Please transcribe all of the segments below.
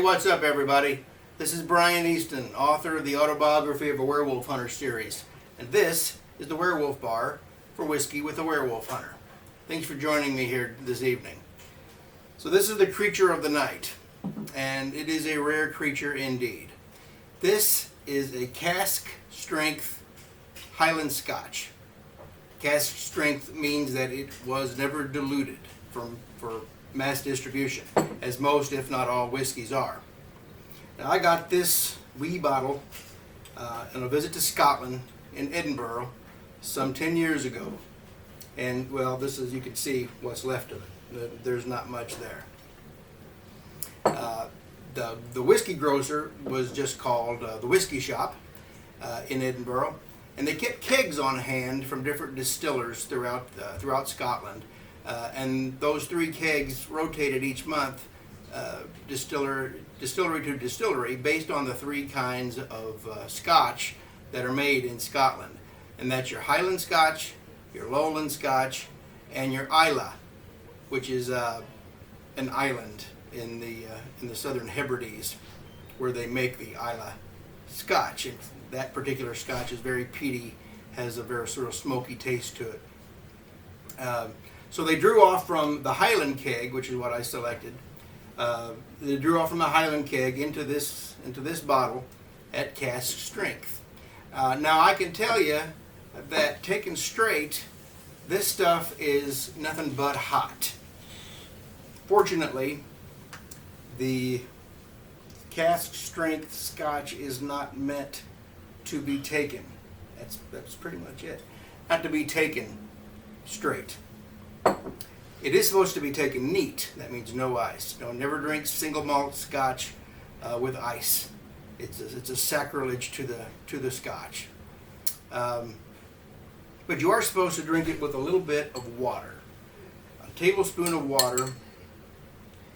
what's up everybody? This is Brian Easton, author of the Autobiography of a Werewolf Hunter series. And this is the Werewolf Bar for Whiskey with a Werewolf Hunter. Thanks for joining me here this evening. So this is the creature of the night, and it is a rare creature indeed. This is a cask-strength Highland Scotch. Cask-strength means that it was never diluted for mass distribution, as most, if not all, whiskeys are. Now, I got this wee bottle on a visit to Scotland in Edinburgh some 10 years ago. And, well, this is, you can see what's left of it. There's not much there. The whiskey grocer was just called the Whiskey Shop in Edinburgh. And they kept kegs on hand from different distillers throughout Scotland. And those 3 kegs rotated each month, distillery to distillery, based on the 3 kinds of Scotch that are made in Scotland. And that's your Highland Scotch, your Lowland Scotch, and your Islay, which is an island in the Southern Hebrides, where they make the Islay Scotch. And that particular Scotch is very peaty, has a very sort of smoky taste to it. So they drew off from the Highland keg, which is what I selected. They drew off from the Highland keg into this bottle at cask strength. Now I can tell you that taken straight, this stuff is nothing but hot. Fortunately, the cask strength Scotch is not meant to be taken. That's pretty much it. Not to be taken straight. It is supposed to be taken neat. That means no ice. Never drink single malt Scotch with ice. It's a sacrilege to the Scotch. But you are supposed to drink it with a little bit of water. A tablespoon of water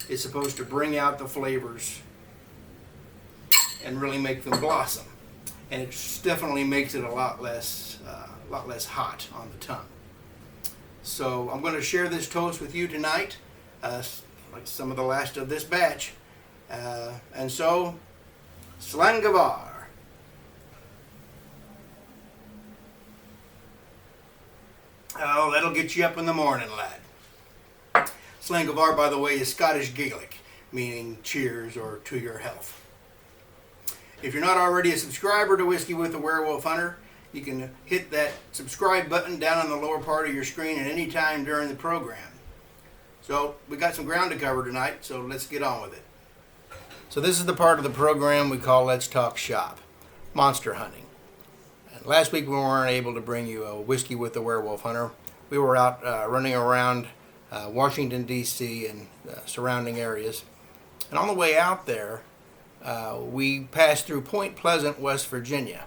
is supposed to bring out the flavors and really make them blossom. And it definitely makes it a lot less hot on the tongue. So I'm going to share this toast with you tonight, like some of the last of this batch. And so, Slangavar. Oh, that'll get you up in the morning, lad. Slangavar, by the way, is Scottish Gaelic, meaning cheers or to your health. If you're not already a subscriber to Whiskey with a Werewolf Hunter, you can hit that subscribe button down on the lower part of your screen at any time during the program. So we got some ground to cover tonight, so let's get on with it. So this is the part of the program we call Let's Talk Shop, monster hunting. And last week we weren't able to bring you a Whiskey with the Werewolf Hunter. We were out running around Washington, D.C. and surrounding areas. And on the way out there, we passed through Point Pleasant, West Virginia,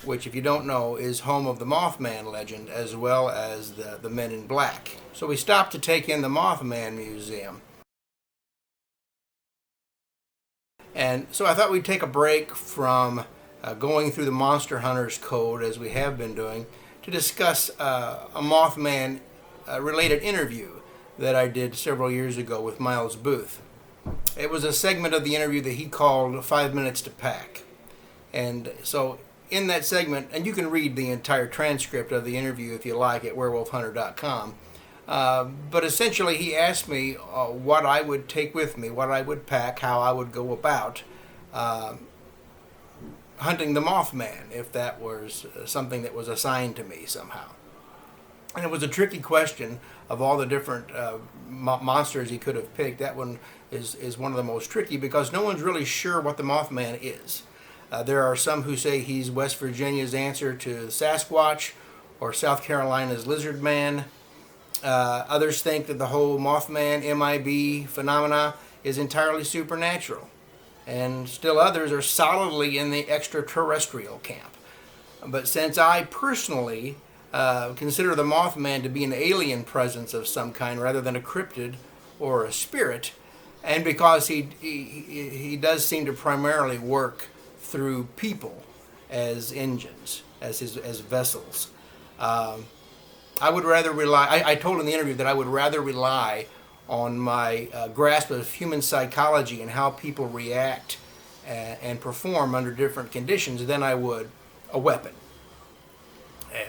which, if you don't know, is home of the Mothman legend as well as the Men in Black. So we stopped to take in the Mothman Museum. And so I thought we'd take a break from going through the Monster Hunters Code, as we have been doing, to discuss a Mothman related interview that I did several years ago with Miles Booth. It was a segment of the interview that he called 5 Minutes to Pack. And so in that segment, and you can read the entire transcript of the interview if you like at werewolfhunter.com, but essentially he asked me what I would take with me, what I would pack, how I would go about hunting the Mothman, if that was something that was assigned to me somehow. And it was a tricky question. Of all the different monsters he could have picked, that one is one of the most tricky, because no one's really sure what the Mothman is. There are some who say he's West Virginia's answer to Sasquatch or South Carolina's Lizard Man. Others think that the whole Mothman MIB phenomena is entirely supernatural. And still others are solidly in the extraterrestrial camp. But since I personally consider the Mothman to be an alien presence of some kind rather than a cryptid or a spirit, and because he does seem to primarily work through people as engines, as vessels. I would rather rely, I told in the interview that I would rather rely on my grasp of human psychology and how people react and perform under different conditions than I would a weapon.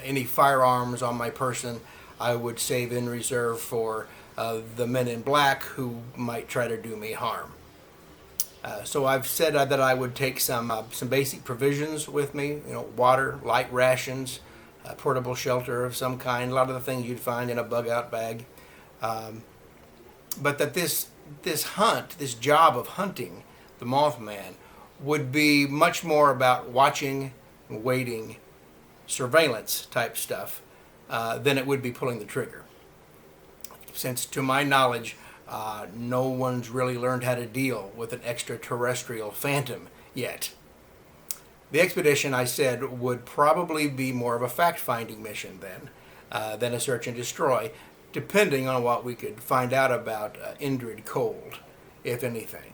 Any firearms on my person I would save in reserve for the men in black who might try to do me harm. So I've said that I would take some basic provisions with me, water, light rations, portable shelter of some kind, a lot of the things you'd find in a bug-out bag. But that this job of hunting the Mothman would be much more about watching, waiting, surveillance type stuff than it would be pulling the trigger. Since to my knowledge, no one's really learned how to deal with an extraterrestrial phantom yet. The expedition, I said, would probably be more of a fact-finding mission then, than a search and destroy, depending on what we could find out about Indrid Cold, if anything.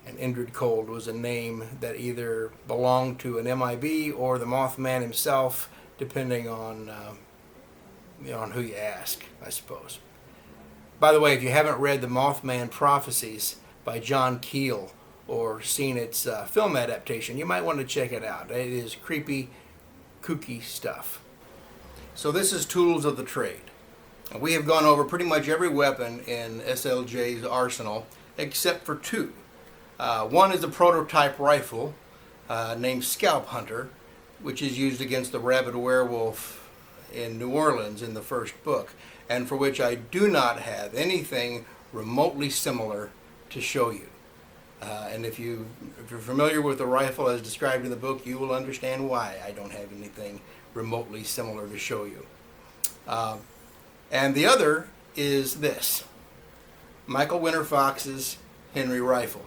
And Indrid Cold was a name that either belonged to an MIB or the Mothman himself, depending on who you ask, I suppose. By the way, if you haven't read the Mothman Prophecies by John Keel or seen its film adaptation, you might want to check it out. It is creepy, kooky stuff. So this is Tools of the Trade. We have gone over pretty much every weapon in SLJ's arsenal except for two. One is a prototype rifle named Scalp Hunter, which is used against the rabid werewolf in New Orleans in the first book, and for which I do not have anything remotely similar to show you. And if you're familiar with the rifle as described in the book, you will understand why I don't have anything remotely similar to show you. And the other is this, Michael Winterfox's Henry rifle.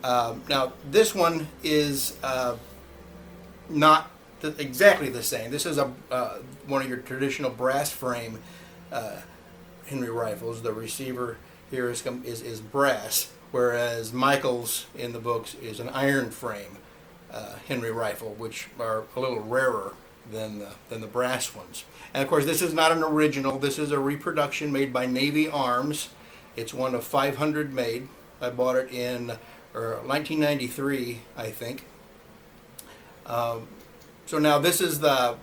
Now, this one is not exactly the same. This is one of your traditional brass frame Henry rifles. The receiver here is brass, whereas Michael's in the books is an iron frame Henry rifle, which are a little rarer than the brass ones. And of course, this is not an original. This is a reproduction made by Navy Arms. It's one of 500 made. I bought it in 1993, I think. So now this is the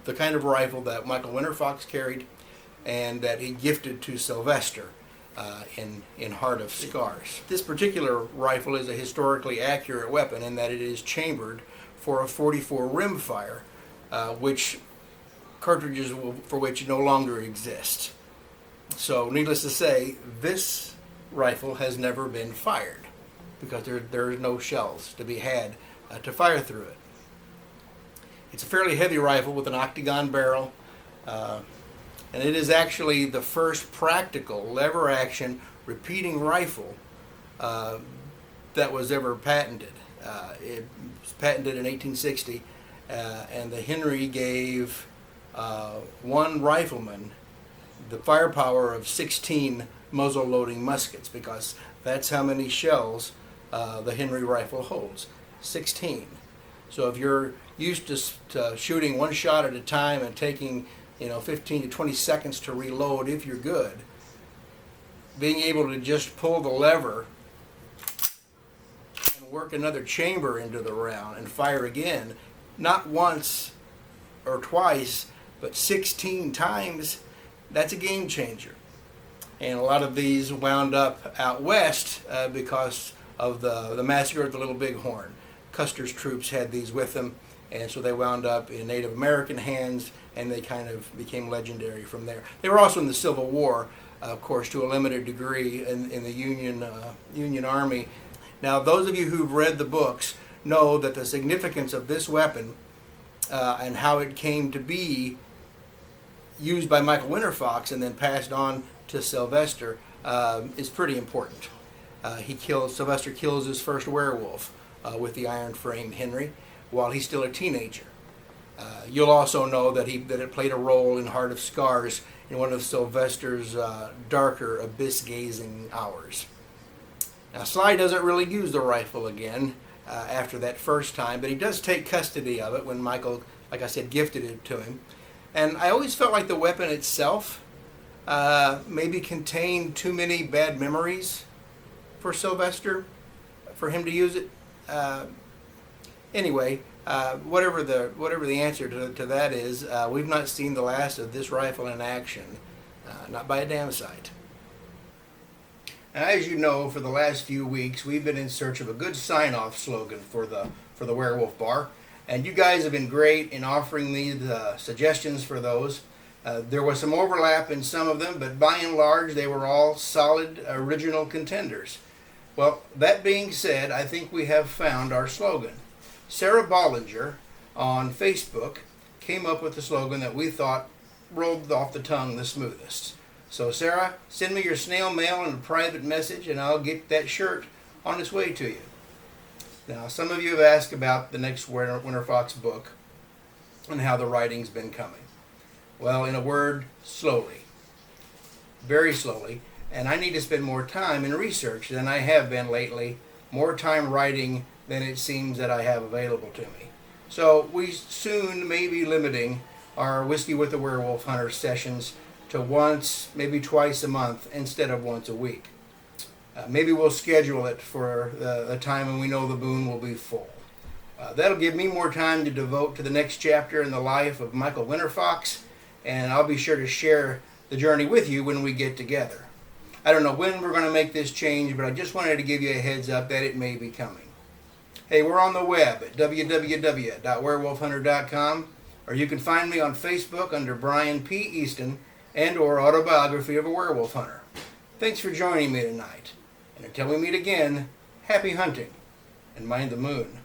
kind of rifle that Michael Winterfox carried and that he gifted to Sylvester in Heart of Scars. This particular rifle is a historically accurate weapon in that it is chambered for a 44 rimfire, which cartridges for which no longer exist. So needless to say, this rifle has never been fired because there is no shells to be had to fire through it. It's a fairly heavy rifle with an octagon barrel, and it is actually the first practical lever-action repeating rifle that was ever patented. It was patented in 1860, and the Henry gave one rifleman the firepower of 16 muzzle-loading muskets, because that's how many shells the Henry rifle holds, 16. So if you're used to shooting one shot at a time and taking 15 to 20 seconds to reload if you're good, being able to just pull the lever and work another chamber into the round and fire again, not once or twice, but 16 times, that's a game changer. And a lot of these wound up out west because of the massacre of the Little Bighorn. Custer's troops had these with them, and so they wound up in Native American hands, and they kind of became legendary from there. They were also in the Civil War, of course, to a limited degree in the Union Army. Now, those of you who've read the books know that the significance of this weapon and how it came to be used by Michael Winterfox and then passed on to Sylvester is pretty important. Sylvester kills his first werewolf with the iron frame Henry while he's still a teenager. You'll also know that it played a role in Heart of Scars in one of Sylvester's darker abyss-gazing hours. Now, Sly doesn't really use the rifle again after that first time, but he does take custody of it when Michael, like I said, gifted it to him. And I always felt like the weapon itself maybe contain too many bad memories for Sylvester for him to use it. Anyway, whatever the answer to that is, we've not seen the last of this rifle in action, not by a damn sight. As you know, for the last few weeks, we've been in search of a good sign-off slogan for the Werewolf Bar, and you guys have been great in offering me the suggestions for those. There was some overlap in some of them, but by and large, they were all solid, original contenders. Well, that being said, I think we have found our slogan. Sarah Bollinger on Facebook came up with the slogan that we thought rolled off the tongue the smoothest. So Sarah, send me your snail mail and a private message and I'll get that shirt on its way to you. Now, some of you have asked about the next Winterfox book and how the writing's been coming. Well, in a word, slowly. Very slowly. And I need to spend more time in research than I have been lately. More time writing than it seems that I have available to me. So we soon may be limiting our Whiskey with the Werewolf Hunter sessions to once, maybe twice a month instead of once a week. Maybe we'll schedule it for the time when we know the boon will be full. That'll give me more time to devote to the next chapter in the life of Michael Winterfox, and I'll be sure to share the journey with you when we get together. I don't know when we're going to make this change, but I just wanted to give you a heads up that it may be coming. Hey, we're on the web at www.werewolfhunter.com, or you can find me on Facebook under Brian P. Easton and or Autobiography of a Werewolf Hunter. Thanks for joining me tonight. And until we meet again, happy hunting and mind the moon.